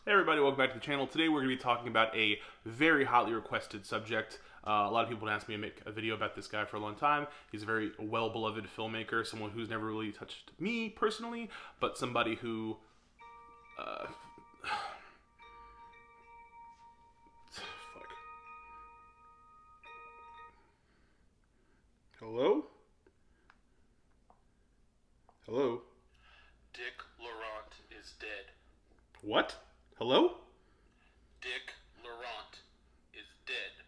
Hey everybody, welcome back to the channel. Today we're going to be talking about a very hotly requested subject. A lot of people have asked me to make a video about this guy for a long time. He's a very well-beloved filmmaker, someone who's never really touched me personally, but somebody who... fuck. Hello? Hello? Dick Laurent is dead. What? Hello? Dick Laurent is dead.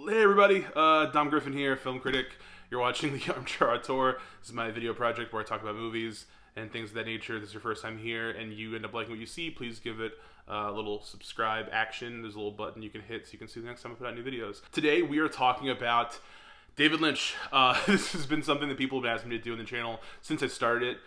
Hey everybody, Dom Griffin here, film critic. You're watching the Armchair Auteur. This is my video project where I talk about movies and things of that nature. If this is your first time here and you end up liking what you see, please give it a little subscribe action. There's a little button you can hit so you can see the next time I put out new videos. Today we are talking about David Lynch. This has been something that people have been asking me to do on the channel since I started it.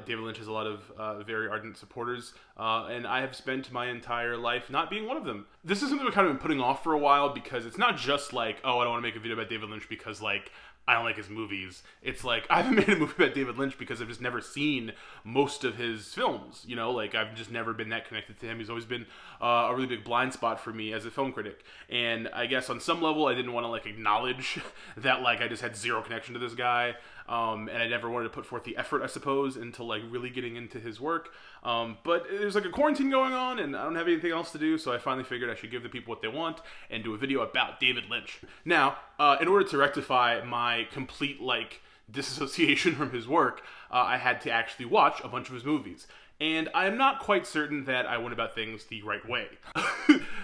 David Lynch has a lot of very ardent supporters, and I have spent my entire life not being one of them. This is something I've kind of been putting off for a while because it's not just like, oh, I don't want to make a video about David Lynch because, like, I don't like his movies. It's like, I haven't made a movie about David Lynch because I've just never seen most of his films, you know? Like, I've just never been that connected to him. He's always been a really big blind spot for me as a film critic. And I guess on some level, I didn't want to, like, acknowledge that, like, I just had zero connection to this guy. And I never wanted to put forth the effort, I suppose, into, like, really getting into his work. But there's, like, a quarantine going on, and I don't have anything else to do, so I finally figured I should give the people what they want and do a video about David Lynch. Now, in order to rectify my complete, like, disassociation from his work, I had to actually watch a bunch of his movies. And I'm not quite certain that I went about things the right way.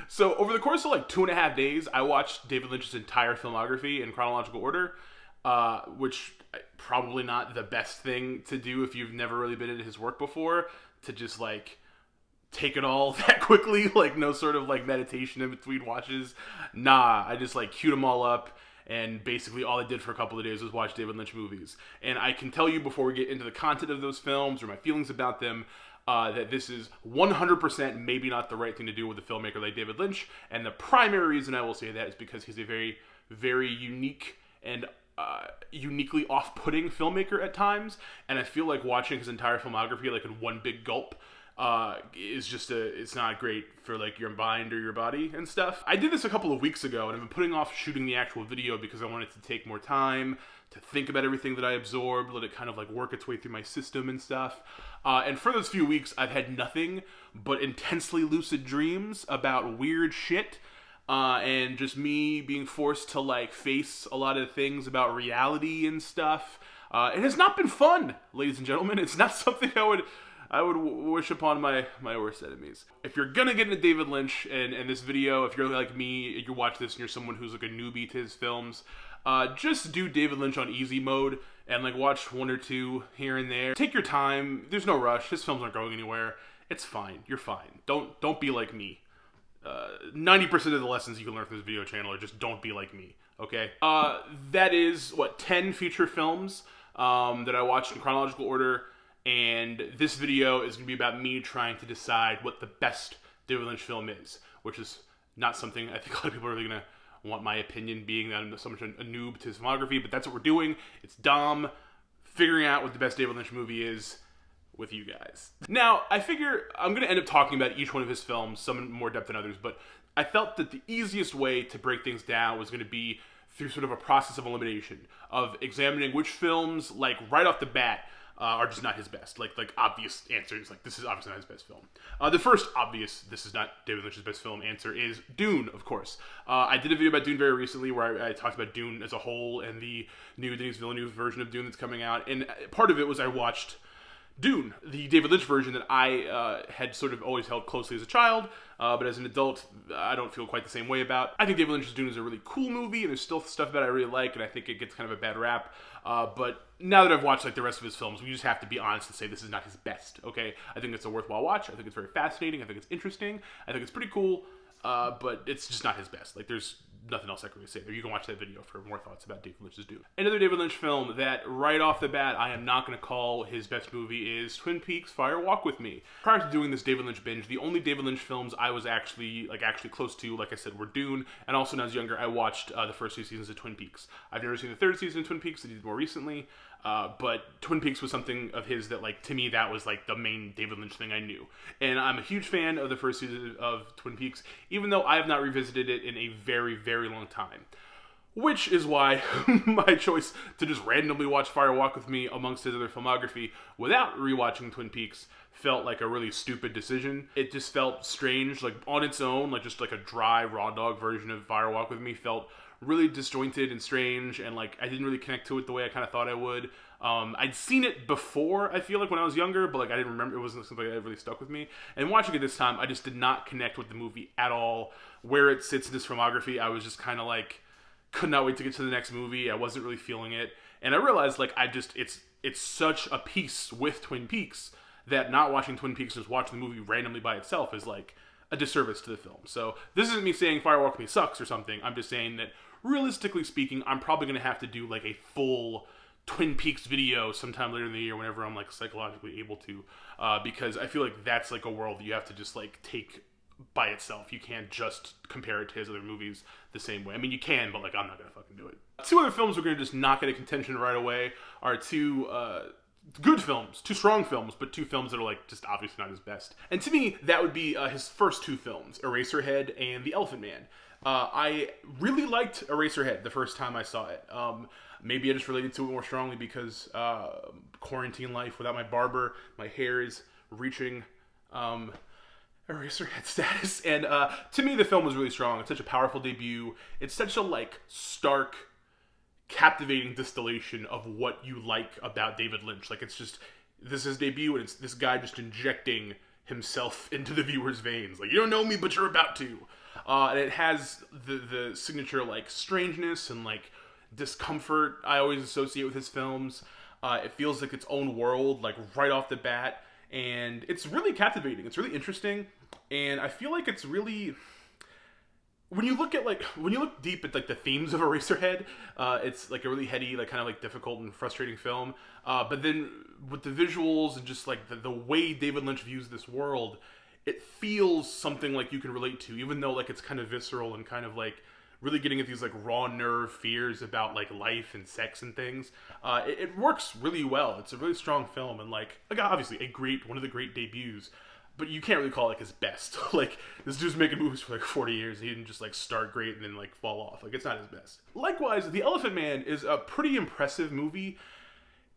So, over the course of, like, 2.5 days, I watched David Lynch's entire filmography in chronological order, which probably not the best thing to do if you've never really been into his work before, to just, like, take it all that quickly, like, no sort of, like, meditation in between watches. Nah, I just, like, queued them all up, and basically all I did for a couple of days was watch David Lynch movies. And I can tell you before we get into the content of those films or my feelings about them, that this is 100% maybe not the right thing to do with a filmmaker like David Lynch, and the primary reason I will say that is because he's a very, very unique and uniquely off-putting filmmaker at times, and I feel like watching his entire filmography like in one big gulp is just it's not great for, like, your mind or your body and stuff. I did this a couple of weeks ago, and I've been putting off shooting the actual video because I wanted to take more time to think about everything that I absorbed, let it kind of, like, work its way through my system and stuff. And for those few weeks, I've had nothing but intensely lucid dreams about weird shit, and just me being forced to, like, face a lot of things about reality and stuff. It has not been fun, ladies and gentlemen. It's not something I would wish upon my worst enemies. If you're gonna get into David Lynch and this video, if you're like me, you watch this and you're someone who's, like, a newbie to his films, just do David Lynch on easy mode and, like, watch one or two here and there. Take your time. There's no rush. His films aren't going anywhere. It's fine. You're fine. Don't be like me. 90% of the lessons you can learn from this video channel are just don't be like me, okay? That is, what, 10 feature films that I watched in chronological order, and this video is going to be about me trying to decide what the best David Lynch film is, which is not something I think a lot of people are really going to want my opinion, being that I'm so much a noob to his filmography, but that's what we're doing. It's Dom figuring out what the best David Lynch movie is with you guys. Now, I figure I'm going to end up talking about each one of his films, some in more depth than others, but I felt that the easiest way to break things down was going to be through sort of a process of elimination, of examining which films, like, right off the bat, are just not his best. Like obvious answers, like, this is obviously not his best film. The first obvious, this is not David Lynch's best film answer is Dune, of course. I did a video about Dune very recently where I talked about Dune as a whole and the new Denis Villeneuve version of Dune that's coming out, and part of it was I watched Dune, the David Lynch version that I had sort of always held closely as a child, but as an adult, I don't feel quite the same way about. I think David Lynch's Dune is a really cool movie, and there's still stuff about it I really like, and I think it gets kind of a bad rap. But now that I've watched, like, the rest of his films, we just have to be honest and say this is not his best, okay? I think it's a worthwhile watch. I think it's very fascinating. I think it's interesting. I think it's pretty cool, but it's just not his best. Like, there's nothing else I can really say there. You can watch that video for more thoughts about David Lynch's Dune. Another David Lynch film that right off the bat I am not going to call his best movie is Twin Peaks: Fire Walk with Me. Prior to doing this David Lynch binge, the only David Lynch films I was actually close to, like I said, were Dune, and also when I was younger I watched the first 2 seasons of Twin Peaks. I've never seen the 3rd season of Twin Peaks that he did more recently, But Twin Peaks was something of his that, like, to me, that was, like, the main David Lynch thing I knew. And I'm a huge fan of the first season of Twin Peaks, even though I have not revisited it in a very, very long time. Which is why my choice to just randomly watch Fire Walk with Me amongst his other filmography without rewatching Twin Peaks felt like a really stupid decision. It just felt strange, like, on its own, like, just like a dry, raw dog version of Fire Walk with Me felt really disjointed and strange, and like I didn't really connect to it the way I kind of thought I would. I'd seen it before, I feel like, when I was younger, but like I didn't remember, it wasn't something that really stuck with me. And watching it this time, I just did not connect with the movie at all. Where it sits in his filmography, I was just kind of like, could not wait to get to the next movie. I wasn't really feeling it, and I realized like it's such a piece with Twin Peaks that not watching Twin Peaks, just watching the movie randomly by itself, is like a disservice to the film. So this isn't me saying Fire Walk with Me sucks or something. I'm just saying that, realistically speaking, I'm probably going to have to do like a full Twin Peaks video sometime later in the year whenever I'm like psychologically able to, because I feel like that's like a world that you have to just like take by itself. You can't just compare it to his other movies the same way. I mean, you can, but like I'm not going to fucking do it. Two other films we're going to just knock into contention right away are two good films, two strong films, but two films that are like just obviously not his best. And to me, that would be his first two films, Eraserhead and The Elephant Man. I really liked Eraserhead the first time I saw it. Maybe I just related to it more strongly because quarantine life without my barber, my hair is reaching Eraserhead status. And to me, the film was really strong. It's such a powerful debut. It's such a like stark, captivating distillation of what you like about David Lynch. Like, it's just, this is his debut, and it's this guy just injecting himself into the viewer's veins. Like, you don't know me, but you're about to. And it has the signature like strangeness and like discomfort I always associate with his films. It feels like its own world, like right off the bat, and it's really captivating. It's really interesting, and I feel like it's really, when you look deep at like the themes of Eraserhead, it's like a really heady, like kind of like difficult and frustrating film. But then with the visuals and just like the way David Lynch views this world, it feels something like you can relate to, even though like it's kind of visceral and kind of like really getting at these like raw nerve fears about like life and sex and things. It works really well. It's a really strong film, and like obviously one of the great debuts, but you can't really call it like his best. Like, this dude's making movies for like 40 years, and he didn't just like start great and then like fall off. Like, it's not his best. Likewise, The Elephant Man is a pretty impressive movie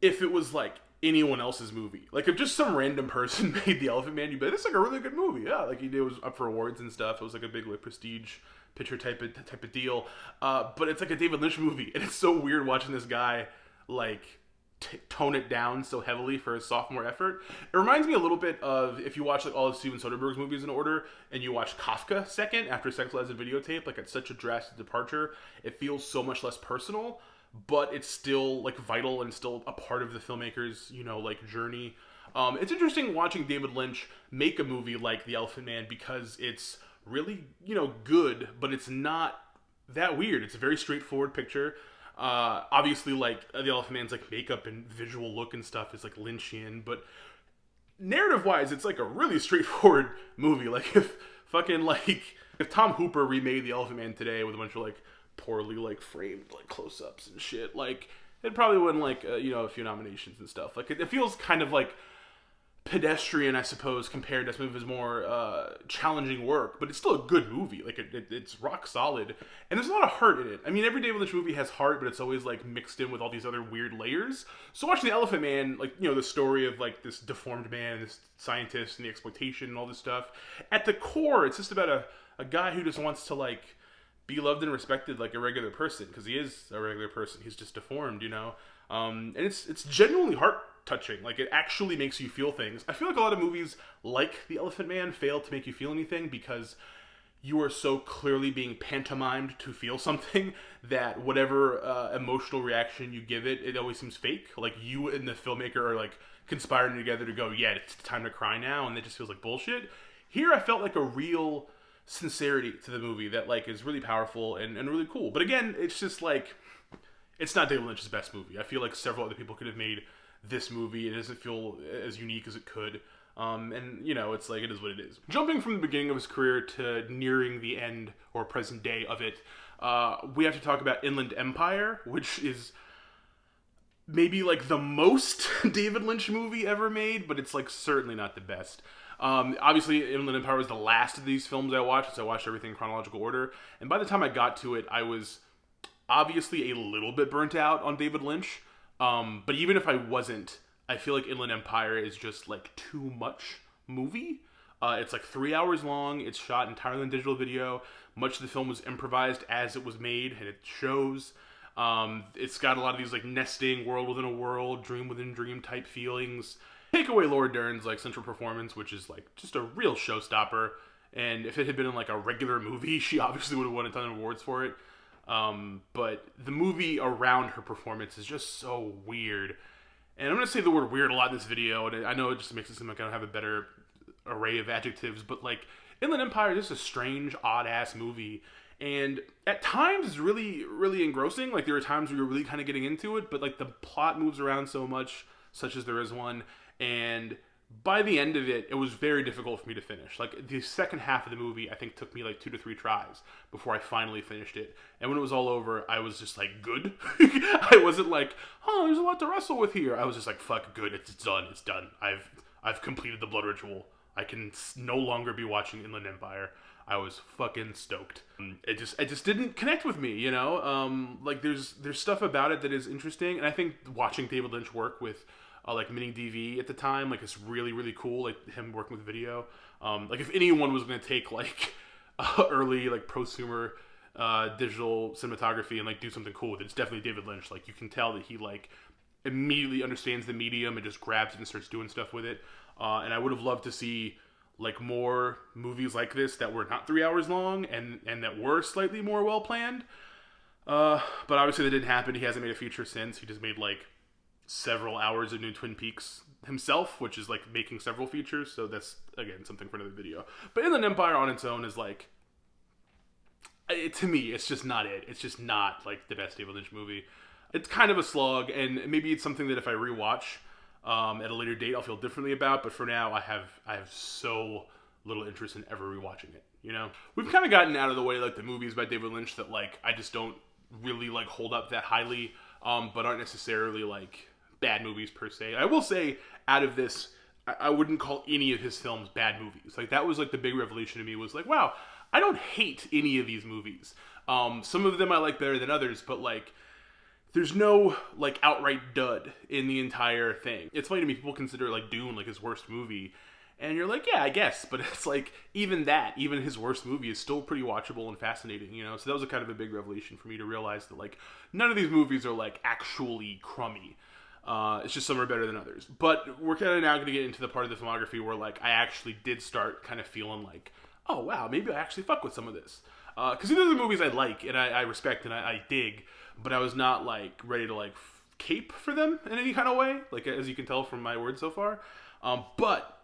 if it was like anyone else's movie. Like, if just some random person made The Elephant Man, you'd be like, this is like a really good movie. Yeah, like it was up for awards and stuff. It was like a big like prestige picture type of deal. But it's like a David Lynch movie, and it's so weird watching this guy like tone it down so heavily for his sophomore effort. It reminds me a little bit of if you watch like all of Steven Soderbergh's movies in order and you watch Kafka second after Sex, Lies, and Videotape. Like, it's such a drastic departure. It feels so much less personal, but it's still like vital and still a part of the filmmaker's, like journey. It's interesting watching David Lynch make a movie like The Elephant Man because it's really, good, but it's not that weird. It's a very straightforward picture. Obviously, like, The Elephant Man's like makeup and visual look and stuff is like Lynchian, but narrative-wise, it's like a really straightforward movie. Like, if Tom Hooper remade The Elephant Man today with a bunch of like poorly like framed like close-ups and shit, like, it probably wouldn't like a few nominations and stuff. Like, it feels kind of like pedestrian, I suppose, compared to some of his more challenging work, but it's still a good movie. Like, it's rock solid, and there's a lot of heart in it. I mean, every David Lynch movie has heart, but it's always like mixed in with all these other weird layers. So watching The Elephant Man, like, the story of like this deformed man, this scientist, and the exploitation and all this stuff, at the core, it's just about a guy who just wants to like be loved and respected like a regular person, because he is a regular person. He's just deformed, and it's genuinely heart-touching. Like, it actually makes you feel things. I feel like a lot of movies like The Elephant Man fail to make you feel anything because you are so clearly being pantomimed to feel something that whatever emotional reaction you give it, it always seems fake. Like, you and the filmmaker are like conspiring together to go, yeah, it's time to cry now, and it just feels like bullshit. Here, I felt like a real sincerity to the movie that like is really powerful and really cool. But again, it's just like, it's not David Lynch's best movie. I feel like several other people could have made this movie. It doesn't feel as unique as it could. And it's like, it is what it is. Jumping from the beginning of his career to nearing the end or present day of it, we have to talk about Inland Empire, which is maybe like the most David Lynch movie ever made, but it's like certainly not the best. Obviously, Inland Empire was the last of these films I watched, so I watched everything in chronological order. And by the time I got to it, I was obviously a little bit burnt out on David Lynch. But even if I wasn't, I feel like Inland Empire is just like too much movie. It's like 3 hours long. It's shot entirely in digital video. Much of the film was improvised as it was made, and it shows. It's got a lot of these like nesting world within a world, dream within dream type feelings. Take away Laura Dern's like central performance, which is like just a real showstopper. And if it had been in like a regular movie, she obviously would have won a ton of awards for it. But the movie around her performance is just so weird. And I'm going to say the word weird a lot in this video, and I know it just makes it seem like I don't have a better array of adjectives, but like Inland Empire is just a strange, odd-ass movie. And at times it's really, really engrossing. Like there are times where you're really kind of getting into it, but like the plot moves around so much, such as there is one. And by the end of it, it was very difficult for me to finish. Like the second half of the movie, I think took me like 2 to 3 tries before I finally finished it. And when it was all over, I was just like, good. I wasn't like, oh, there's a lot to wrestle with here. I was just like, fuck, good. It's done. It's done. I've completed the blood ritual. I can no longer be watching Inland Empire. I was fucking stoked. It just didn't connect with me, you know? Like there's stuff about it that is interesting, and I think watching David Lynch work with like Mini DV at the time, like it's really, really cool, like him working with video. Like if anyone was going to take like early like prosumer digital cinematography and like do something cool with it, it's definitely David Lynch. Like you can tell that he like immediately understands the medium and just grabs it and starts doing stuff with it. And I would have loved to see like more movies like this that were not 3 hours long and that were slightly more well planned. But obviously that didn't happen. He hasn't made a feature since. He just made like several hours of new Twin Peaks himself, which is like making several features. So that's again something for another video. But Inland Empire on its own is like, to me, it's just not it. It's just not like the best David Lynch movie. It's kind of a slog, and maybe it's something that if I rewatch at a later date, I'll feel differently about. But for now, I have so little interest in ever rewatching it. You know, we've kind of gotten out of the way like the movies by David Lynch that like I just don't really like hold up that highly, but aren't necessarily like bad movies per se. I will say, out of this, I wouldn't call any of his films bad movies. Like that was like the big revelation to me, was like, wow, I don't hate any of these movies. Some of them I like better than others, but like there's no like outright dud in the entire thing. It's funny to me, people consider like Dune like his worst movie, and you're like, yeah, I guess, but it's like even his worst movie is still pretty watchable and fascinating, you know. So that was a kind of a big revelation for me to realize that like none of these movies are like actually crummy. It's just some are better than others. But we're kind of now going to get into the part of the filmography where like I actually did start kind of feeling like, oh wow, maybe I actually fuck with some of this. Because these are the movies I like and I respect and I dig, but I was not like ready to like cape for them in any kind of way, like as you can tell from my words so far. But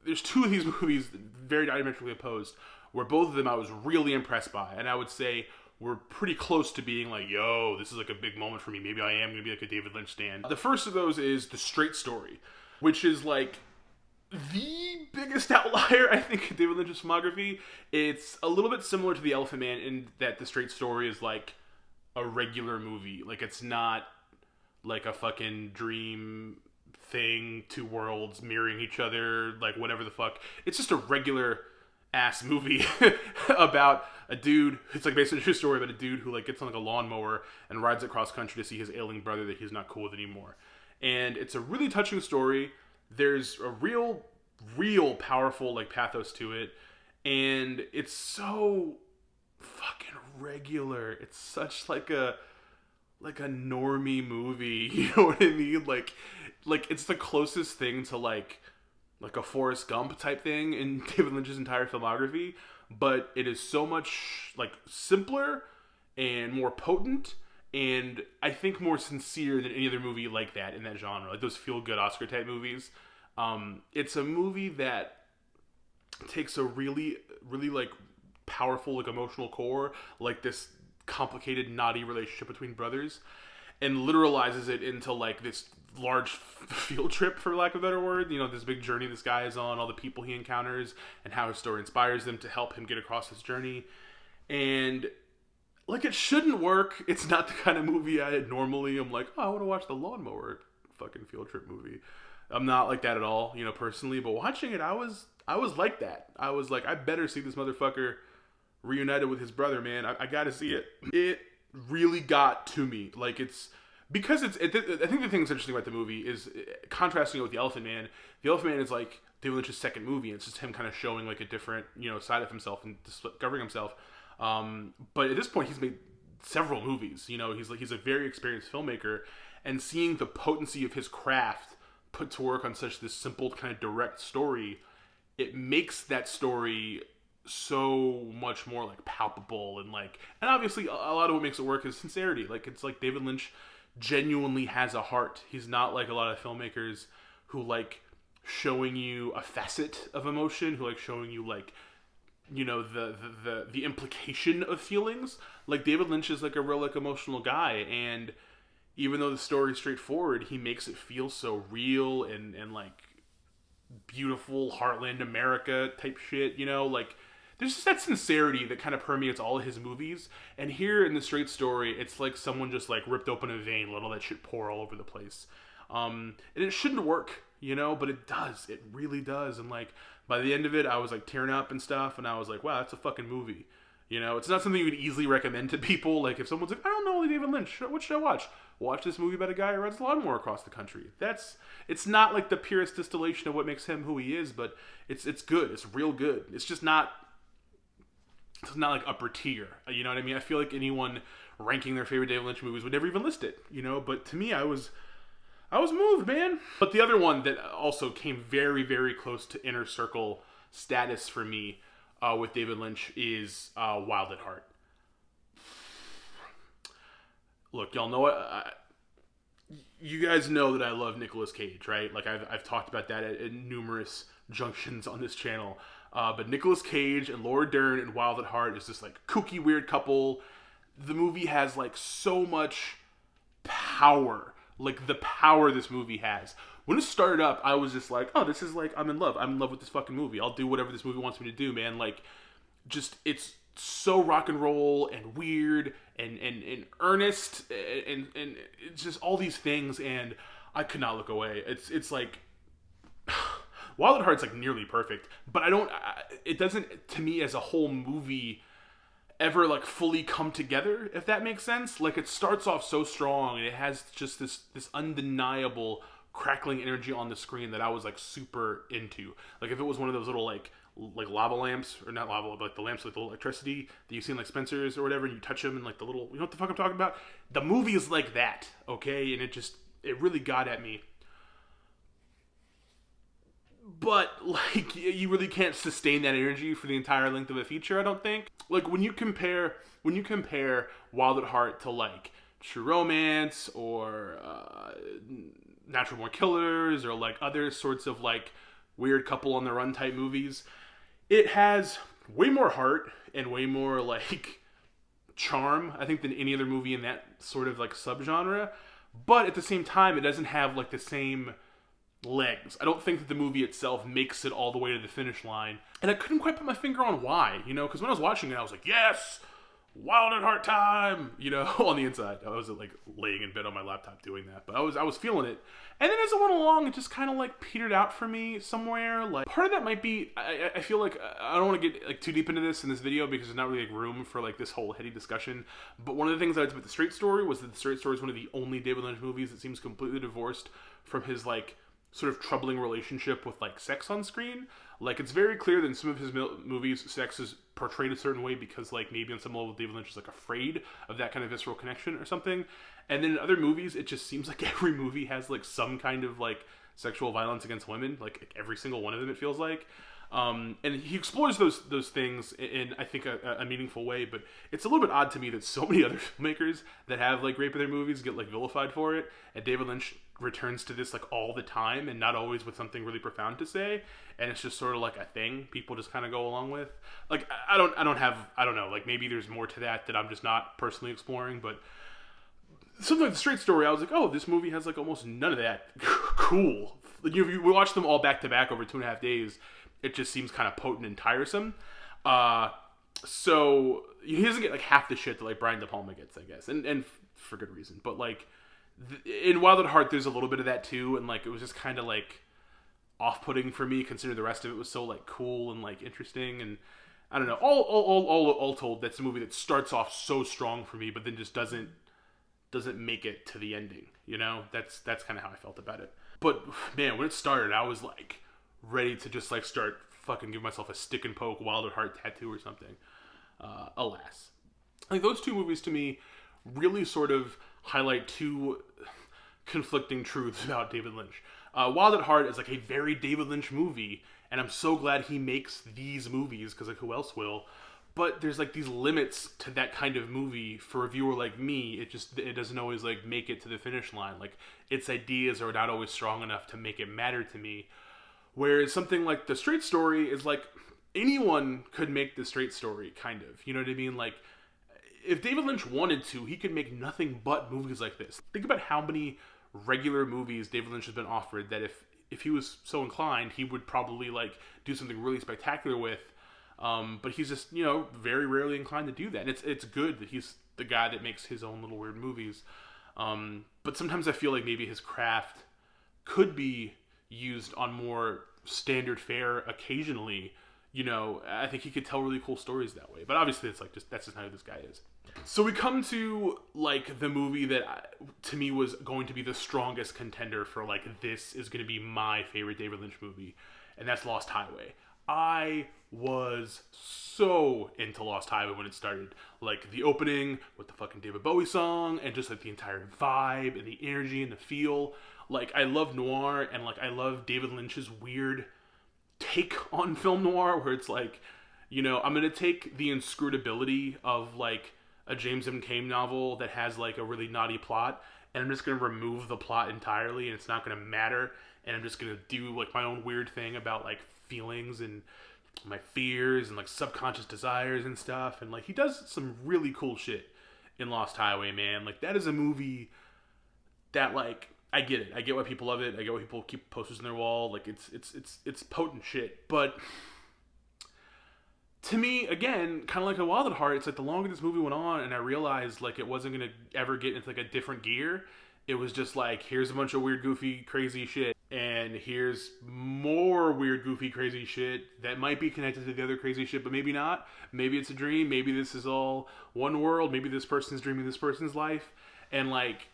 there's 2 of these movies very diametrically opposed, where both of them I was really impressed by, and I would say we're pretty close to being like, yo, this is like a big moment for me. Maybe I am going to be like a David Lynch stan. The first of those is The Straight Story, which is like the biggest outlier, I think, in David Lynch's filmography. It's a little bit similar to The Elephant Man in that The Straight Story is like a regular movie. Like it's not like a fucking dream thing, 2 worlds mirroring each other, like whatever the fuck. It's just a regular ass movie about a dude. It's like basically a true story about a dude who like gets on like a lawnmower and rides across country to see his ailing brother that he's not cool with anymore. And it's a really touching story. There's a real powerful like pathos to it, and it's so fucking regular. It's such like a normie movie, you know what I mean? Like it's the closest thing to like a Forrest Gump type thing in David Lynch's entire filmography, but it is so much like simpler and more potent, and I think more sincere than any other movie like that in that genre, like those feel-good Oscar type movies. It's a movie that takes a really, really like powerful like emotional core, like this complicated knotty relationship between brothers, and literalizes it into like this large field trip, for lack of a better word. You know, this big journey this guy is on, all the people he encounters, and how his story inspires them to help him get across this journey. And like, it shouldn't work. It's not the kind of movie I normally am like, oh, I want to watch the Lawnmower fucking field trip movie. I'm not like that at all, personally. But watching it, I was like that. I was like, I better see this motherfucker reunited with his brother, man. I got to see it. It really got to me. Like, it's because I think the thing that's interesting about the movie is contrasting it with The Elephant Man. The Elephant Man is like David Lynch's second movie. It's just him kind of showing like a different, side of himself and discovering himself. But at this point, he's made several movies. He's a very experienced filmmaker, and seeing the potency of his craft put to work on such this simple kind of direct story, it makes that story so much more like palpable and obviously a lot of what makes it work is sincerity. Like, it's like David Lynch genuinely has a heart. He's not like a lot of filmmakers who like showing you a facet of emotion, who like showing you like the implication of feelings. Like, David Lynch is like a real like emotional guy, and even though the story is straightforward, he makes it feel so real and like beautiful heartland America type shit. Like, there's just that sincerity that kind of permeates all of his movies. And here in The Straight Story, it's like someone just like ripped open a vein, let all that shit pour all over the place. And it shouldn't work, but it does. It really does. And like, by the end of it, I was like tearing up and stuff, and I was like, wow, that's a fucking movie. It's not something you would easily recommend to people. Like, if someone's like, I don't know David Lynch, what should I watch? Watch this movie about a guy who rides a lawnmower across the country. It's not like the purest distillation of what makes him who he is, but it's good. It's real good. It's not like upper tier. You know what I mean? I feel like anyone ranking their favorite David Lynch movies would never even list it. But to me, I was moved, man. But the other one that also came very, very close to inner circle status for me with David Lynch is Wild at Heart. Look, y'all know you guys know that I love Nicolas Cage, right? Like, I've talked about that at numerous junctions on this channel. But Nicolas Cage and Laura Dern in Wild at Heart is this like kooky weird couple. The movie has like so much power. Like, the power this movie has. When it started up, I was just like, oh, this is like, I'm in love. I'm in love with this fucking movie. I'll do whatever this movie wants me to do, man. Like, just, it's so rock and roll and weird and earnest and it's just all these things, and I could not look away. It's like Wild at Heart's like nearly perfect, but it doesn't, to me as a whole movie, ever like fully come together, if that makes sense. Like, it starts off so strong and it has just this undeniable crackling energy on the screen that I was like super into. Like, if it was one of those little like lava lamps, or not lava, but like the lamps with the electricity that you see in like Spencer's or whatever, and you touch them and like the little, you know what the fuck I'm talking about? The movie is like that, okay? And it really got at me. But like, you really can't sustain that energy for the entire length of a feature, I don't think. Like, when you compare Wild at Heart to like True Romance or Natural Born Killers or like other sorts of like weird couple on the run type movies, it has way more heart and way more like charm, I think, than any other movie in that sort of like subgenre. But at the same time, it doesn't have like the same legs. I don't think that the movie itself makes it all the way to the finish line. And I couldn't quite put my finger on why, because when I was watching it, I was like, yes, Wild at Heart time, on the inside. I was like laying in bed on my laptop doing that, but I was feeling it. And then as it went along, it just kind of like petered out for me somewhere. Like, part of that might be, I feel like, I don't want to get like too deep into this in this video because there's not really like room for like this whole heady discussion. But one of the things I liked about The Straight Story was that The Straight Story is one of the only David Lynch movies that seems completely divorced from his like sort of troubling relationship with like sex on screen. Like, it's very clear that in some of his movies, sex is portrayed a certain way because like maybe on some level David Lynch is like afraid of that kind of visceral connection or something. And then in other movies, it just seems like every movie has like some kind of like sexual violence against women. Like every single one of them, it feels like. And he explores those things in I think a meaningful way, but it's a little bit odd to me that so many other filmmakers that have like rape in their movies get like vilified for it, and David Lynch returns to this like all the time and not always with something really profound to say, and it's just sort of like a thing people just kind of go along with. Like, I don't know, like maybe there's more to that I'm just not personally exploring, but something like The Straight Story, I was like, oh, this movie has like almost none of that. Cool. We watched them all back to back over 2.5 days. It just seems kind of potent and tiresome. So he doesn't get like half the shit that like Brian De Palma gets, I guess, and for good reason. But like in Wild at Heart, there's a little bit of that too, and like it was just kind of like off-putting for me, considering the rest of it was so like cool and like interesting. And I don't know. All told, that's a movie that starts off so strong for me, but then just doesn't make it to the ending. You know, that's kind of how I felt about it. But man, when it started, I was like ready to just like start fucking give myself a stick and poke Wild at Heart tattoo or something. Alas, like those two movies to me really sort of highlight two conflicting truths about David Lynch. Wild at Heart is like a very David Lynch movie, and I'm so glad he makes these movies because like who else will? But there's like these limits to that kind of movie for a viewer like me. It doesn't always like make it to the finish line. Like its ideas are not always strong enough to make it matter to me. Whereas something like The Straight Story is like anyone could make The Straight Story, kind of. You know what I mean? Like if David Lynch wanted to, he could make nothing but movies like this. Think about how many regular movies David Lynch has been offered that if he was so inclined, he would probably like do something really spectacular with. But he's just, you know, very rarely inclined to do that. And it's good that he's the guy that makes his own little weird movies. But sometimes I feel like maybe his craft could be used on more standard fare occasionally. You know, I think he could tell really cool stories that way. But obviously it's like that's just not who this guy is. So we come to like the movie that to me was going to be the strongest contender for like this is going to be my favorite David Lynch movie, and that's Lost Highway. I was so into Lost Highway when it started. Like the opening with the fucking David Bowie song and just like the entire vibe and the energy and the feel. Like I love noir and like I love David Lynch's weird take on film noir where it's like, you know, I'm going to take the inscrutability of like a James M. Cain novel that has like a really naughty plot and I'm just going to remove the plot entirely and it's not going to matter and I'm just going to do like my own weird thing about like feelings and my fears and like subconscious desires and stuff. And like he does some really cool shit in Lost Highway, man. Like that is a movie that like I get it. I get why people love it. I get why people keep posters on their wall. Like it's potent shit. But to me, again, kind of like a Wild at Heart, it's like the longer this movie went on and I realized like it wasn't going to ever get into like a different gear. It was just like, here's a bunch of weird, goofy, crazy shit. And here's more weird, goofy, crazy shit that might be connected to the other crazy shit, but maybe not. Maybe it's a dream. Maybe this is all one world. Maybe this person's dreaming this person's life. And like,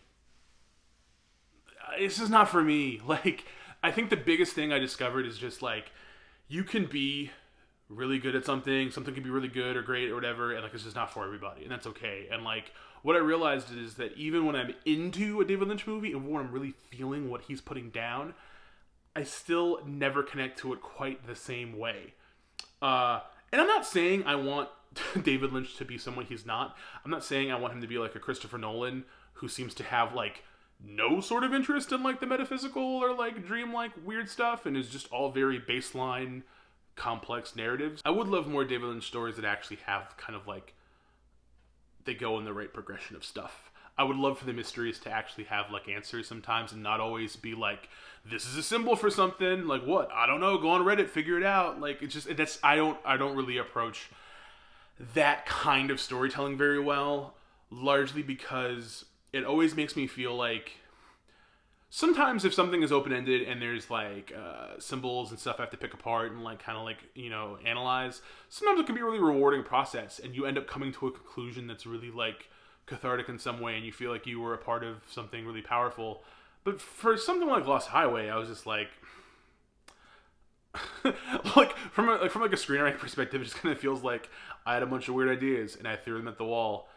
this is not for me. Like, I think the biggest thing I discovered is just like, you can be really good at something can be really good or great or whatever, and like it's just not for everybody, and that's okay. And like what I realized is that even when I'm into a David Lynch movie and when I'm really feeling what he's putting down, I still never connect to it quite the same way. And I'm not saying I want David Lynch to be someone he's not. I'm not saying I want him to be like a Christopher Nolan who seems to have like no sort of interest in like the metaphysical or like dream-like weird stuff and is just all very baseline complex narratives. I would love more David Lynch stories that actually have kind of like they go in the right progression of stuff. I would love for the mysteries to actually have like answers sometimes and not always be like, this is a symbol for something. Like what? I don't know. Go on Reddit, figure it out. Like it's just I don't really approach that kind of storytelling very well, largely because it always makes me feel like sometimes if something is open-ended and there's like symbols and stuff I have to pick apart and like kind of like, you know, analyze, sometimes it can be a really rewarding process and you end up coming to a conclusion that's really like cathartic in some way and you feel like you were a part of something really powerful. But for something like Lost Highway, I was just like like from a screenwriting perspective, it just kind of feels like I had a bunch of weird ideas and I threw them at the wall.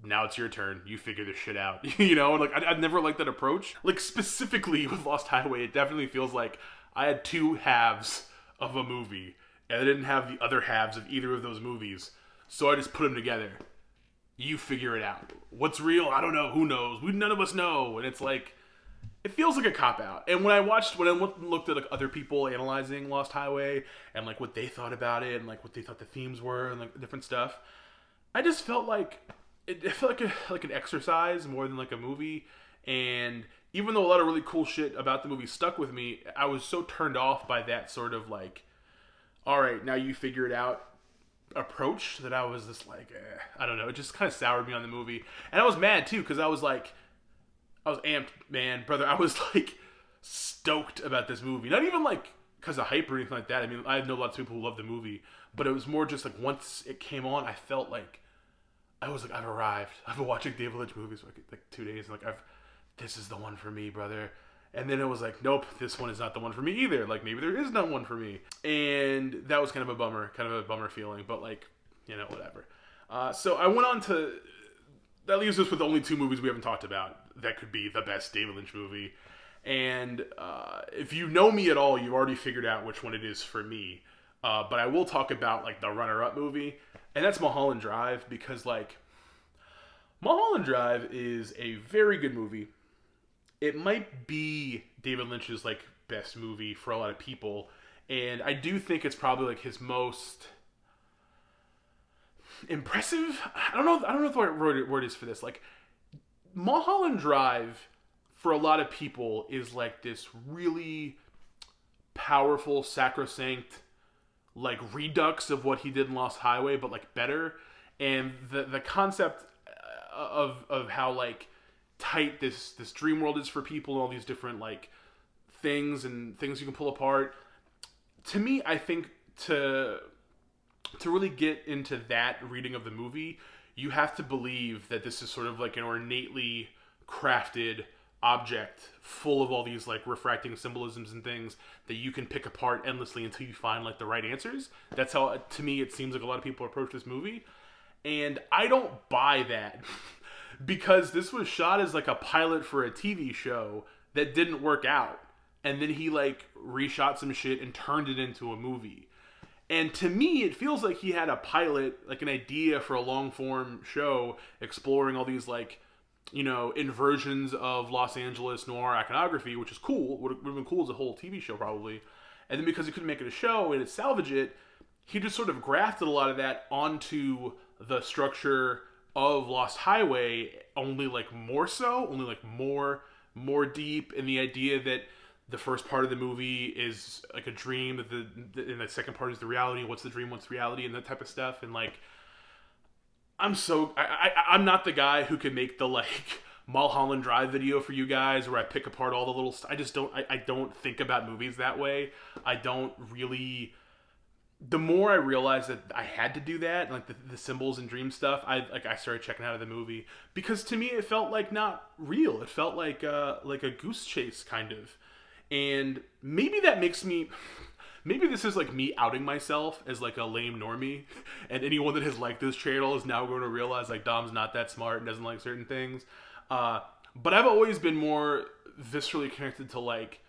Now it's your turn. You figure this shit out. You know, like I'd never liked that approach. Like specifically with Lost Highway, it definitely feels like I had two halves of a movie, and I didn't have the other halves of either of those movies. So I just put them together. You figure it out. What's real? I don't know. Who knows? None of us know. And it's like, it feels like a cop out. And when I looked at like other people analyzing Lost Highway and like what they thought about it and like what they thought the themes were and like different stuff, I just felt like it felt like an exercise more than like a movie. And even though a lot of really cool shit about the movie stuck with me, I was so turned off by that sort of like, all right, now you figure it out approach that I was just like, I don't know. It just kind of soured me on the movie, and I was mad too because I was amped, man, brother. I was like stoked about this movie. Not even like because of hype or anything like that. I mean, I know lots of people who love the movie, but it was more just like once it came on, I felt like I was like, I've arrived. I've been watching David Lynch movies for like 2 days, and like this is the one for me, brother. And then it was like, nope, this one is not the one for me either. Like maybe there is no one for me, and that was kind of a bummer feeling. But like, whatever. So I went on to. That leaves us with only 2 movies we haven't talked about that could be the best David Lynch movie. And if you know me at all, you've already figured out which one it is for me. But I will talk about like the runner-up movie, and that's Mulholland Drive, because like Mulholland Drive is a very good movie. It might be David Lynch's like best movie for a lot of people, and I do think it's probably like his most impressive. I don't know what the right word is for this. Like Mulholland Drive, for a lot of people, is like this really powerful, sacrosanct, like redux of what he did in Lost Highway, but like better. And the concept of how like tight this dream world is for people, and all these different like things you can pull apart. To me, I think to really get into that reading of the movie, you have to believe that this is sort of like an ornately crafted object full of all these like refracting symbolisms and things that you can pick apart endlessly until you find like the right answers. That's how, to me, it seems like a lot of people approach this movie. And I don't buy that because this was shot as like a pilot for a TV show that didn't work out. And then he like reshot some shit and turned it into a movie. And to me, it feels like he had a pilot, like an idea for a long-form show exploring all these, like, inversions of Los Angeles noir iconography, which is cool. Would have been cool as a whole TV show, probably. And then because he couldn't make it a show and salvage it, he just sort of grafted a lot of that onto the structure of Lost Highway, only, like, more so, only, like, more deep, in the idea that the first part of the movie is like a dream, and the second part is the reality. What's the dream? What's the reality? And that type of stuff. And like, I'm not the guy who can make the like Mulholland Drive video for you guys where I pick apart all the little. I don't think about movies that way. I don't really. The more I realized that I had to do that, like the symbols and dream stuff, I started checking out of the movie, because to me it felt like not real. It felt like a goose chase kind of. And maybe that makes me, maybe this is like me outing myself as like a lame normie, and anyone that has liked this channel is now going to realize like Dom's not that smart and doesn't like certain things. But I've always been more viscerally connected to like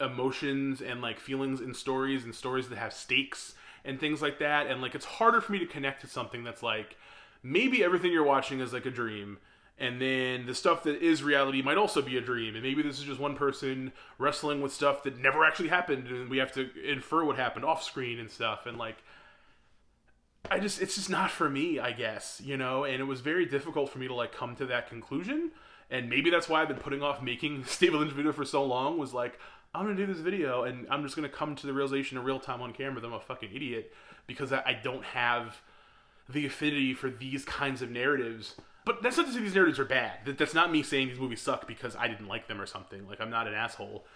emotions and like feelings in stories, and stories that have stakes and things like that. And like, it's harder for me to connect to something that's like, maybe everything you're watching is like a dream, and then the stuff that is reality might also be a dream. And maybe this is just one person wrestling with stuff that never actually happened, and we have to infer what happened off screen and stuff. And like, it's just not for me, I guess, And it was very difficult for me to like come to that conclusion. And maybe that's why I've been putting off making David Lynch video for so long, was like, I'm going to do this video and I'm just going to come to the realization in real time on camera that I'm a fucking idiot, because I don't have the affinity for these kinds of narratives. But that's not to say these narratives are bad. That's not me saying these movies suck because I didn't like them or something. Like, I'm not an asshole.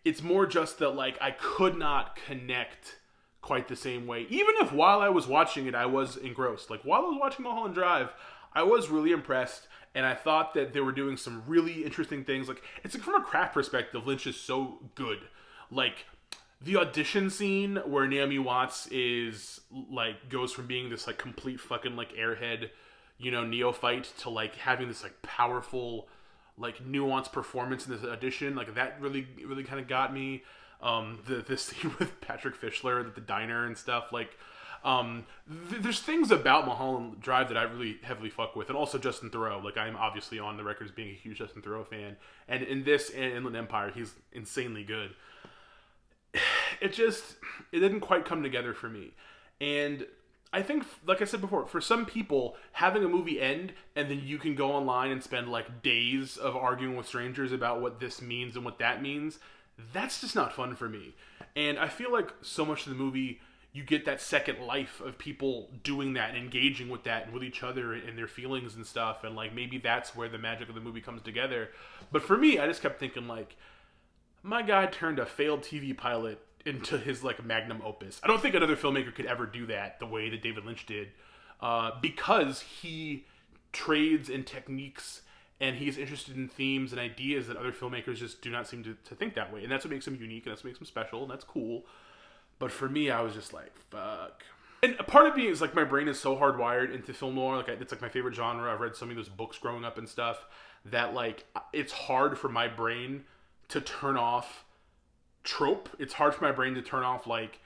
It's more just that, like, I could not connect quite the same way. Even if while I was watching it, I was engrossed. Like, while I was watching Mulholland Drive, I was really impressed. And I thought that they were doing some really interesting things. Like, it's like, from a craft perspective, Lynch is so good. Like, the audition scene where Naomi Watts is, like, goes from being this, like, complete fucking, like, airhead, neophyte to like having this like powerful, like nuanced performance in this audition, like that really kind of got me. The scene with Patrick Fischler at the diner and stuff, like there's things about Mulholland Drive that I really heavily fuck with, and also Justin Theroux. Like, I'm obviously on the record as being a huge Justin Theroux fan, and in this and Inland Empire, he's insanely good. It didn't quite come together for me, and I think, like I said before, for some people, having a movie end and then you can go online and spend like days of arguing with strangers about what this means and what that means, that's just not fun for me. And I feel like so much of the movie you get that second life of people doing that and engaging with that and with each other and their feelings and stuff. And like maybe that's where the magic of the movie comes together. But for me, I just kept thinking like, my guy turned a failed TV pilot into his like magnum opus. I don't think another filmmaker could ever do that the way that David Lynch did, because he trades in techniques and he's interested in themes and ideas that other filmmakers just do not seem to think that way. And that's what makes him unique, and that's what makes him special, and that's cool. But for me, I was just like, fuck. And a part of me is like, my brain is so hardwired into film noir. Like, it's like my favorite genre. I've read so many of those books growing up and stuff that like, it's hard for my brain to turn off trope. It's hard for my brain to turn off like,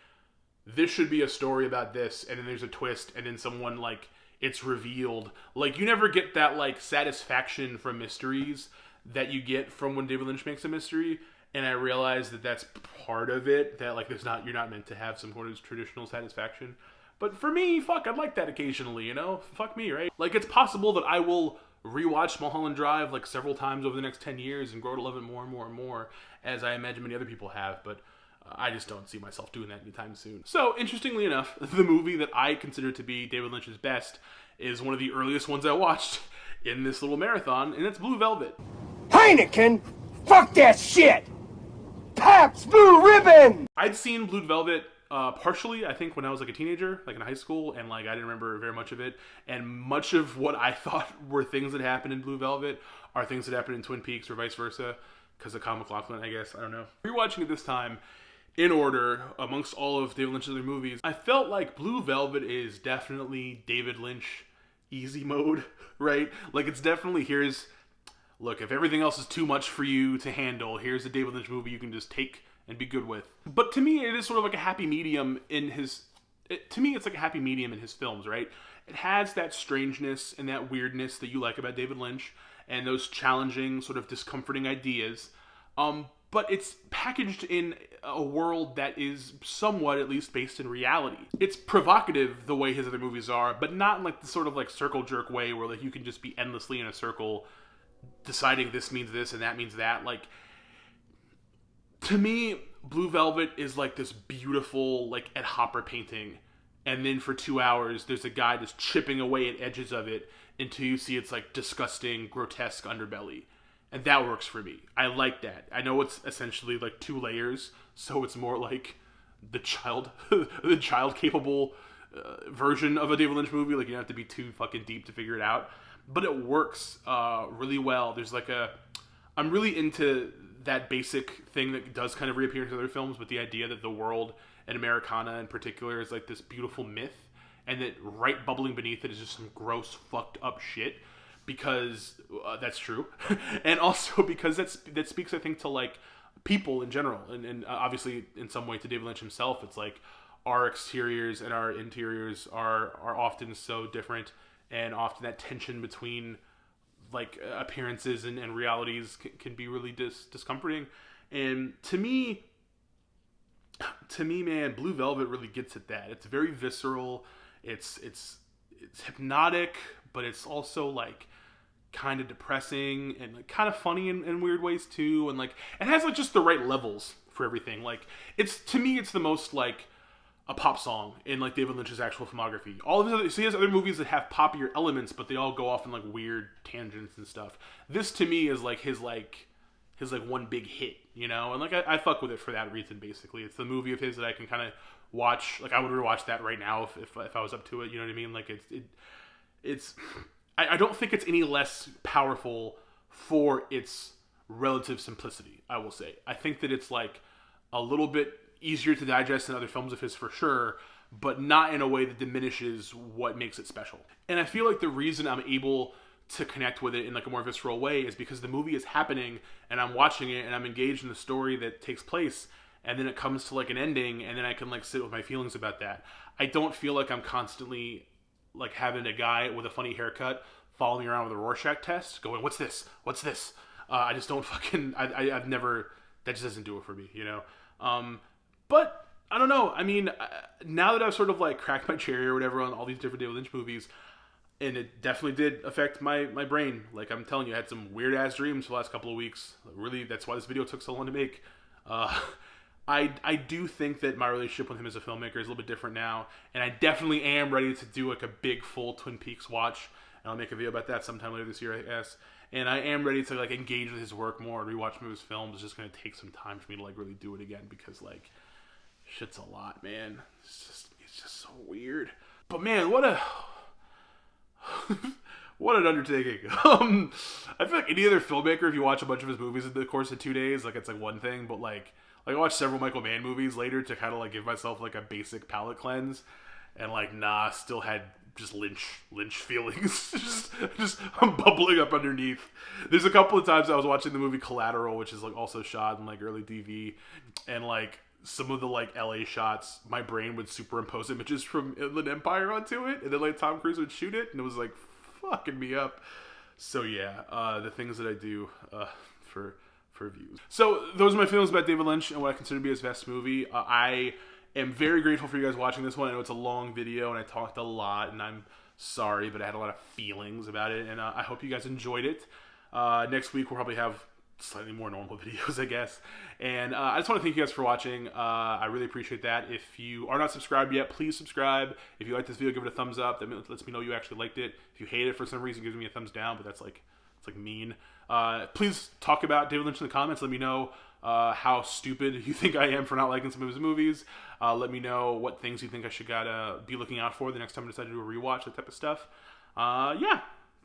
this should be a story about this, and then there's a twist, and then someone like, it's revealed. Like, you never get that like satisfaction from mysteries that you get from when David Lynch makes a mystery. And I realize that that's part of it, that like you're not meant to have some sort of traditional satisfaction. But for me, fuck, I'd like that occasionally, you know? Fuck me, right? Like, it's possible that I will rewatch Mulholland Drive like several times over the next 10 years and grow to love it more and more and more, as I imagine many other people have, but I just don't see myself doing that anytime soon. So, interestingly enough, the movie that I consider to be David Lynch's best is one of the earliest ones I watched in this little marathon, and it's Blue Velvet. Heineken? Fuck that shit! Pabst Blue Ribbon! I'd seen Blue Velvet partially, I think, when I was like a teenager, like in high school, and like I didn't remember very much of it. And much of what I thought were things that happened in Blue Velvet are things that happened in Twin Peaks or vice versa, because of Kyle MacLachlan, I guess. I don't know. Rewatching it this time, in order, amongst all of David Lynch's other movies, I felt like Blue Velvet is definitely David Lynch easy mode, right? Like, it's definitely, look, if everything else is too much for you to handle, here's a David Lynch movie you can just take and be good with. But to me, it is sort of like a happy medium in his... to me, it's like a happy medium in his films, right? It has that strangeness and that weirdness that you like about David Lynch, and those challenging, sort of discomforting ideas. But it's packaged in a world that is somewhat, at least, based in reality. It's provocative the way his other movies are, but not in like the sort of like circle jerk way where like you can just be endlessly in a circle deciding this means this and that means that. Like, to me, Blue Velvet is like this beautiful like Ed Hopper painting, and then for 2 hours there's a guy just chipping away at edges of it until you see its like disgusting, grotesque underbelly. And that works for me. I like that. I know it's essentially like 2 layers, so it's more like the child capable version of a David Lynch movie. Like, you don't have to be too fucking deep to figure it out. But it works really well. There's like I'm really into that basic thing that does kind of reappear in other films, but the idea that the world, and Americana in particular, is like this beautiful myth, and that right bubbling beneath it is just some gross, fucked up shit. Because that's true, and also because that speaks, I think, to like people in general, and obviously in some way to David Lynch himself. It's like our exteriors and our interiors are often so different, and often that tension between like appearances and realities can be really discomforting. And to me, man, Blue Velvet really gets at that. It's very visceral. It's hypnotic, but it's also like kind of depressing and like kind of funny in weird ways too, and like it has like just the right levels for everything. Like, it's, to me, it's the most like a pop song in like David Lynch's actual filmography. All of his other, so he has other movies that have poppier elements, but they all go off in like weird tangents and stuff. This to me is like his one big hit, you know, and like I fuck with it for that reason. Basically, it's the movie of his that I can kind of watch. Like, I would rewatch that right now if I was up to it. You know what I mean? Like, it's I don't think it's any less powerful for its relative simplicity, I will say. I think that it's like a little bit easier to digest than other films of his for sure, but not in a way that diminishes what makes it special. And I feel like the reason I'm able to connect with it in like a more visceral way is because the movie is happening and I'm watching it and I'm engaged in the story that takes place, and then it comes to like an ending, and then I can like sit with my feelings about that. I don't feel like I'm constantly like having a guy with a funny haircut following me around with a Rorschach test going, what's this? I just don't fucking, I've never, that just doesn't do it for me, you know? But I don't know. I mean, now that I've sort of like cracked my cherry or whatever on all these different David Lynch movies, and it definitely did affect my brain. Like, I'm telling you, I had some weird ass dreams for the last couple of weeks. Really, that's why this video took so long to make. I do think that my relationship with him as a filmmaker is a little bit different now, and I definitely am ready to do like a big full Twin Peaks watch, and I'll make a video about that sometime later this year, I guess. And I am ready to like engage with his work more and rewatch some of his films. It's just gonna take some time for me to like really do it again because like shit's a lot, man. It's just so weird. But man, what a what an undertaking. I feel like any other filmmaker, if you watch a bunch of his movies in the course of 2 days, like it's like one thing, but like I watched several Michael Mann movies later to kind of like give myself like a basic palate cleanse, and like still had just Lynch feelings, just bubbling up underneath. There's a couple of times I was watching the movie Collateral, which is like also shot in like early DV, and like some of the like LA shots, my brain would superimpose images from Inland Empire onto it, and then like Tom Cruise would shoot it, and it was like fucking me up. So yeah, the things that I do for views. So those are my feelings about David Lynch and what I consider to be his best movie. I am very grateful for you guys watching this one. I know it's a long video and I talked a lot, and I'm sorry, but I had a lot of feelings about it, and I hope you guys enjoyed it. Next week we'll probably have slightly more normal videos, I guess. And I just want to thank you guys for watching. I really appreciate that. If you are not subscribed yet, please subscribe. If you like this video, give it a thumbs up. That lets me know you actually liked it. If you hate it for some reason, give me a thumbs down, but that's like, it's like mean. Please talk about David Lynch in the comments. Let me know how stupid you think I am for not liking some of his movies. Let me know what things you think I should be looking out for the next time I decide to do a rewatch, that type of stuff. Yeah.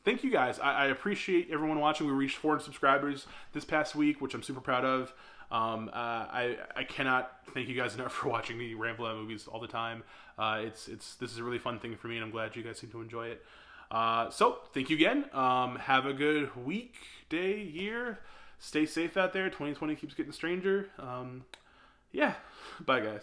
Thank you guys. I appreciate everyone watching. We reached 400 subscribers this past week, which I'm super proud of. I cannot thank you guys enough for watching me ramble on movies all the time. This is a really fun thing for me, and I'm glad you guys seem to enjoy it. So thank you again. Have a good week, day, year. Stay safe out there. 2020 keeps getting stranger. Yeah. Bye, guys.